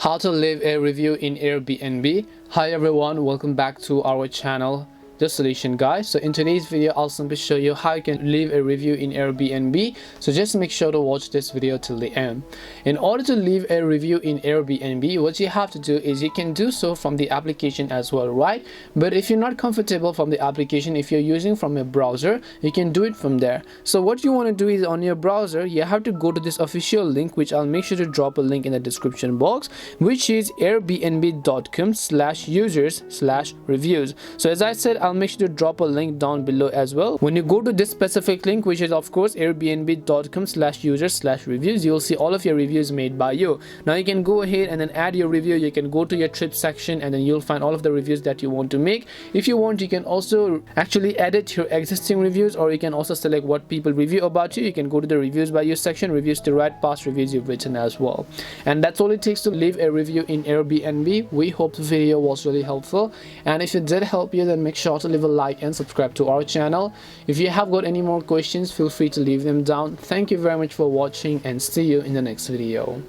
How to leave a review in Airbnb. Hi everyone, welcome back to our channel, The Solution Guy. So in today's video, I'll simply show you how you can leave a review in Airbnb. So just make sure to watch this video till the end. In order to leave a review in Airbnb, what you have to do is you can do so from the application as well, right? But if you're not comfortable from the application, if you're using from a browser, you can do it from there. So what you want to do is on your browser, you have to go to this official link, which I'll make sure to drop a link in the description box, which is airbnb.com/users/reviews. So as I said, I'll make sure to drop a link down below as well. When you go to this specific link, which is of course airbnb.com/users/reviews, you'll see all of your reviews made by you. Now you can go ahead and then add your review. You can go to your trip section and then you'll find all of the reviews that you want to make. If you want, you can also actually edit your existing reviews, or you can also select what people review about you. You can go to the reviews by you section, reviews to write, past reviews you've written as well. And that's all it takes to leave a review in Airbnb. We hope the video was really helpful, and if it did help you, then make sure to leave a like and subscribe to our channel. If you have got any more questions, feel free to leave them down. Thank you very much for watching, and see you in the next video.